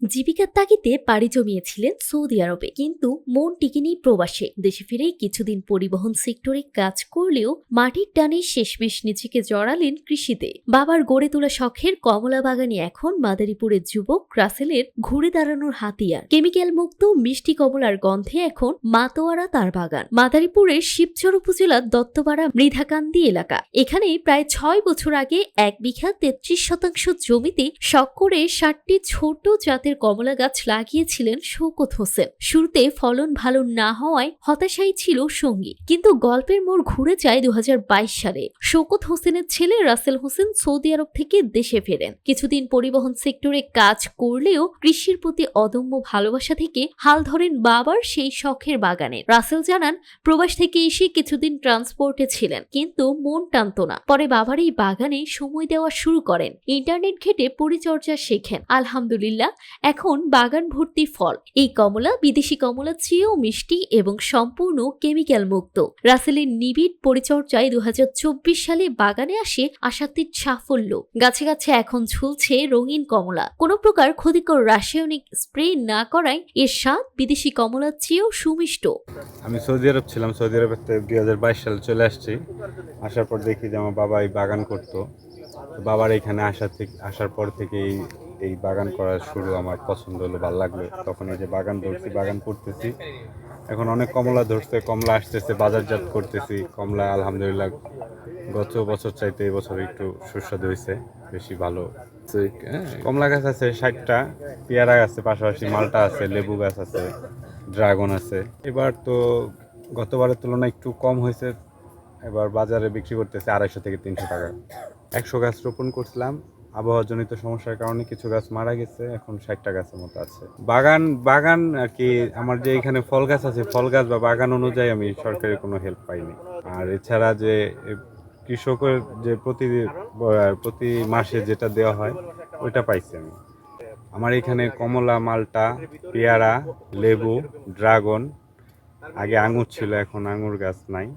জীবিকার তাগিদে পাড়ি জমিয়েছিলেন সৌদি আরবে, কিন্তু মন টিকেনি প্রবাসে। দেশে ফিরে কিছুদিন পরিবহন সেক্টরে কাজ করলেও মাটির টানে শেষমেশ নিজেকে জড়ালেন কৃষিতে। বাবার গড়ে তোলা শখের কমলা বাগানই এখন মাদারীপুরের যুবক রাসেলের ঘুরে দাঁড়ানোর হাতিয়ার। কেমিক্যাল মুক্ত মিষ্টি কমলার গন্ধে এখন মাতোয়ারা তার বাগান। মাদারীপুরের শিবচর উপজেলার দত্তপাড়া মৃধাকান্দি এলাকা। এখানে প্রায় ৬ বছর আগে ১ বিঘা ৩৩% জমিতে শখ করে ৬০টি ছোট জাতের কমলা গাছ লাগিয়েছিলেন শওকত হোসেন। শুরুতে ফলন ভালো না হওয়ায় হতাশাই ছিল সঙ্গী, কিন্তু গল্পের মোড় ঘুরে যায় ২০২২ সালে। শওকত হোসেনের ছেলে রাসেল হোসেন সৌদি আরব থেকে দেশে ফেরেন। কিছুদিন পরিবহন সেক্টরে কাজ করলেও কৃষির প্রতি অদম্য ভালোবাসা থেকে হাল ধরেন বাবার সেই শখের বাগানে। রাসেল জানান, প্রবাস থেকে এসে কিছুদিন ট্রান্সপোর্টে ছিলেন, কিন্তু মন টানত না। পরে বাবার এই বাগানে সময় দেওয়া শুরু করেন, ইন্টারনেট ঘেটে পরিচর্যা শেখেন। আলহামদুলিল্লাহ, এখন বাগান ভর্তি ফল। এই কমলা বিদেশি কমলা চেয়েও মিষ্টি এবং সম্পূর্ণ কেমিক্যাল মুক্ত। রাসেলের নিবিড় পরিচর্যায় ২০২৪ সালে বাগানে আসে আশাতীত সাফল্য। গাছে গাছে এখন ঝুলছে রঙিন কমলা। কোনো প্রকার ক্ষতিকর রাসায়নিক স্প্রে না করায় এর স্বাদ বিদেশি কমলার চেয়েও সুমিষ্ট। আমি সৌদি আরব ছিলাম। সৌদি আরবের ২০২২ সালে চলে আসছি। আসার পর দেখি যে আমার বাবা এই বাগান করতো। বাবার এখানে আসার পর থেকে এই বাগান করা শুরু। আমার পছন্দ হলো, ভালো লাগলো। তখন এই যে বাগান ধরছি, বাগান করতেছি। এখন অনেক কমলা ধরছে, কমলা আসতেছে, বাজারজাত করতেছি। কমলা আলহামদুলিল্লাহ গত বছর চাইতে এই বছর একটু সুস্বাদু হয়েছে, বেশি ভালো। কমলা গাছ আছে ৬০টা, পেয়ারা আছে, পাশাপাশি মালটা আছে, লেবু গাছ আছে, ড্রাগন আছে। এবার তো গতবারের তুলনায় একটু কম হয়েছে। এবার বাজারে বিক্রি করতেছে ২৫০ থেকে ৩০০ টাকা। ১০০ গাছ রোপণ করছিলাম, আবহাওয়াজনিত সমস্যার কারণে কিছু গাছ মারা গেছে। এখন ৬০টা গাছের মতো আছে। বাগান বাগান আর কি, আমার যে এখানে ফল গাছ আছে, ফল গাছ বা বাগান অনুযায়ী আমি সরকারি কোনো হেল্প পাইনি। আর এছাড়া যে কৃষকের যে প্রতি মাসে যেটা দেওয়া হয় ওইটা পাইছি আমি। আমার এখানে কমলা, মালটা, পেয়ারা, লেবু, ড্রাগন, আগে আঙুর ছিল, এখন আঙুর গাছ নাই।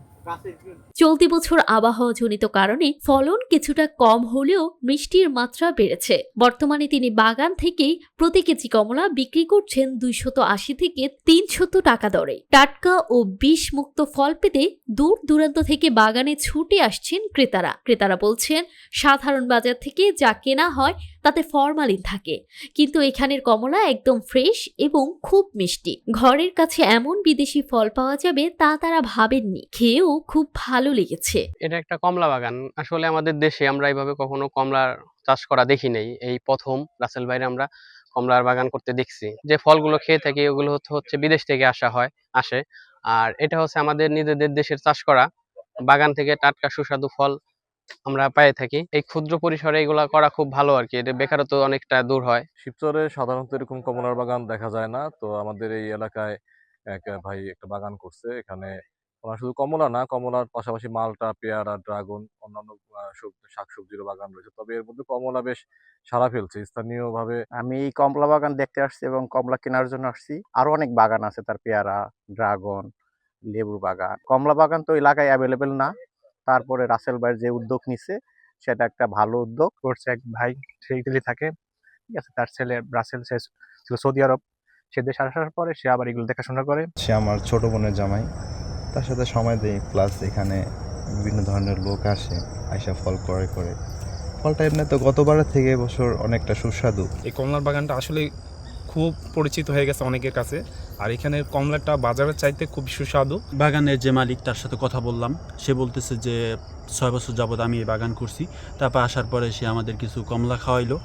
চলতি বছর আবহাওয়াজনিত কারণে ফলন কিছুটা কম হলেও মিষ্টির মাত্রা বেড়েছে। বর্তমানে তিনি বাগান থেকেই প্রতি কেজি কমলা বিক্রি করছেন ২৮০ থেকে ৩০০ টাকা দরে। টাটকা ও বিষ মুক্ত ফল পেতে দূর দূরান্ত থেকে বাগানে ছুটে আসছেন ক্রেতারা। ক্রেতারা বলছেন, সাধারণ বাজার থেকে যা কেনা হয় তাতে ফরমালিন থাকে, কিন্তু এখানের কমলা একদম ফ্রেশ এবং খুব মিষ্টি। ঘরের কাছে এমন বিদেশি ফল পাওয়া যাবে তা তারা ভাবেননি। খেয়েও খুব ভালো লেগেছে। এটা একটা কমলা বাগান। আসলে আমাদের দেশে আমরা এইভাবে কখনো কমলার চাষ করা দেখি নাই। এই প্রথম রাসেল ভাইরে আমরা কমলার বাগান করতে দেখছি। যে ফলগুলো খেয়ে থাকি ওগুলো হচ্ছে বিদেশ থেকে আসে। আর এটা হচ্ছে আমাদের নিজেদের দেশের চাষ করা বাগান থেকে টাটকা সুস্বাদু ফল আমরা পেয়ে থাকি। এই ক্ষুদ্র পরিসরে এগুলা করা খুব ভালো আরকি। এটা বেকারত্ব অনেকটা দূর হয়। শিবচরে সাধারণত এরকম কমলার বাগান দেখা যায় না। তো আমাদের এই এলাকায় এক ভাই একটা বাগান করছে। এখানে ওনার শুধু কমলা না, কমলার পাশাপাশি মালটা, পেয়ারা, ড্রাগন, অন্যান্য শাকসবজিরও বাগান রয়েছে। তবে এর মধ্যে কমলা বেশ সাড়া ফেলছে স্থানীয়ভাবে। আমি এই কমলা বাগান দেখতে আসছি এবং কমলা কেনার জন্য আসছি। আরো অনেক বাগান আছে, তার পেয়ারা, ড্রাগন, লেবুর বাগান। কমলা বাগান তো এলাকায় অ্যাভেলেবেল না। তারপরে রাসেল ভাইয়ের যে উদ্যোগ নিচ্ছে সেটা একটা ভালো উদ্যোগ করছে। এক ভাই সে ইতালি থাকে, ঠিক আছে, তার ছেলে রাসেল সে ছিল সৌদি আরব। সে দেশে আসার পরে সে আবার এগুলো দেখাশোনা করে। সে আমার ছোট বোনের জামাই, তার সাথে সময় দেই। প্লাস এখানে বিভিন্ন ধরনের লোক আসে, আইসা ফল ক্রয় করে। ফলটা এমনি তো গতবারের থেকে এবছর অনেকটা সুস্বাদু। এই কমলার বাগানটা আসলে খুব পরিচিত হয়ে গেছে অনেকের কাছে। আর এখানের কমলাটা বাজারের চাইতে খুব সুস্বাদু। বাগানের যে মালিক, তার সাথে কথা বললাম। সে বলতেছে যে ৬ বছর যাবৎ আমি এই বাগান করছি। তারপর আসার পরে সে আমাদের কিছু কমলা খাওয়াইলো।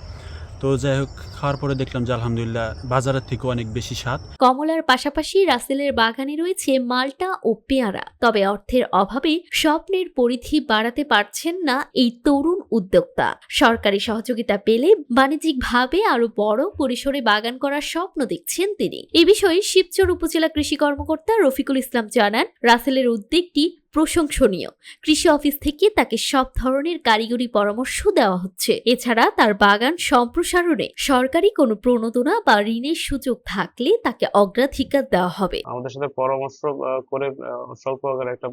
তো যাই হোক, খাওয়ার পরে দেখলাম যে আলহামদুলিল্লাহ বাজারের থেকে অনেক বেশি স্বাদ। কমলার পাশাপাশি রাসেলের বাগানে রয়েছে মালটা ও পেয়ারা। তবে অর্থের অভাবে স্বপ্নের পরিধি বাড়াতে পারছেন না এই তরুণ উদ্যোক্তা। সরকারি সহযোগিতা পেলে বাণিজ্যিকভাবে আরো বড় পরিসরে বাগান করার স্বপ্ন দেখছেন তিনি। এ বিষয়ে শিবচর উপজেলা কৃষি কর্মকর্তা রফিকুল ইসলাম জানান, রাসেলের উদ্যোগটি প্রশংসনীয়। কৃষি অফিস থেকে তাকে সব ধরনের কারিগরি পরামর্শ দেওয়া হচ্ছে। এছাড়া তার বাগান সম্প্রসারণে সরকারি কোনো প্রণোদনা বা ঋণের সুযোগ থাকলে তাকে অগ্রাধিকার দেওয়া হবে। আমাদের সাথে পরামর্শ করে স্বল্প আকারে একটা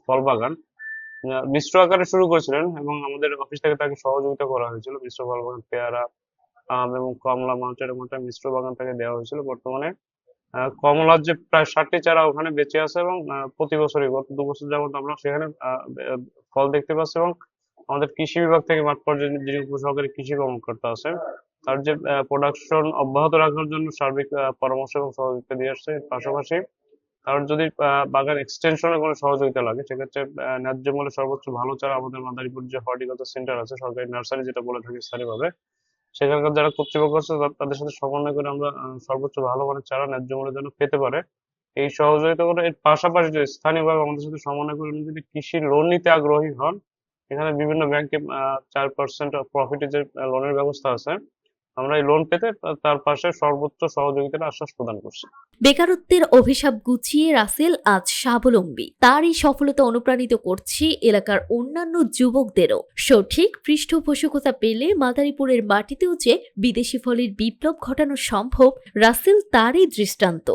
ফল বাগান মিশ্র আকারে শুরু করেছিলেন এবং আমাদের অফিস থেকে তাকে সহযোগিতা করা হয়েছিল। মিশ্র ফল বাগান, পেয়ারা, আম এবং কমলা, মালটা এরকম একটা মিশ্র বাগান তাকে দেওয়া হয়েছিল। বর্তমানে কমলার যে প্রায় 60টি চারা ওখানে বেঁচে আছে এবং প্রতি বছরই গত 2 বছর যাবত আমরা সেখানে ফল দেখতে পাচ্ছি। এবং আমাদের কৃষি বিভাগ থেকে মাঠ পর্যায়ে যিনি উপসহকারী কৃষি কর্মকর্তা আছেন, তার যে প্রোডাকশন অব্যাহত রাখার জন্য সার্বিক পরামর্শ এবং সহযোগিতা দিয়ে আসছে। এর পাশাপাশি কারণ যদি বাগান এক্সটেনশনে কোনো সহযোগিতা লাগে, সেক্ষেত্রে ন্যায্য মূল্যে সর্বোচ্চ ভালো চারা আমাদের মাদারীপুর যে হর্টিকালচার সেন্টার আছে, সরকারি নার্সারি যেটা বলে থাকি স্থানীয়ভাবে, সেখানকার যারা কর্তৃপক্ষ আছে তাদের সাথে সমন্বয় করে আমরা সর্বোচ্চ ভালো মানের চারা ন্যায্য মূল্যে যেন পেতে পারে এই সহযোগিতা করে। এর পাশাপাশি যদি স্থানীয়ভাবে আমাদের সাথে সমন্বয় করে উনি যদি কৃষি লোন নিতে আগ্রহী হন, এখানে বিভিন্ন ব্যাংকে 4% প্রফিটে যে লোনের ব্যবস্থা আছে, আমরা এই লোন পেতে তার পাশে সর্বোচ্চ সহযোগিতার আশ্বাস প্রদান করছি। বেকারত্বের অভিশাপ গুছিয়ে রাসেল আজ স্বাবলম্বী। তার এই সফলতা অনুপ্রাণিত করছে এলাকার অন্যান্য যুবকদেরও। সঠিক পৃষ্ঠপোষকতা পেলে মাদারীপুরের মাটিতেও যে বিদেশি ফলের বিপ্লব ঘটানো সম্ভব, রাসেল তারই দৃষ্টান্ত।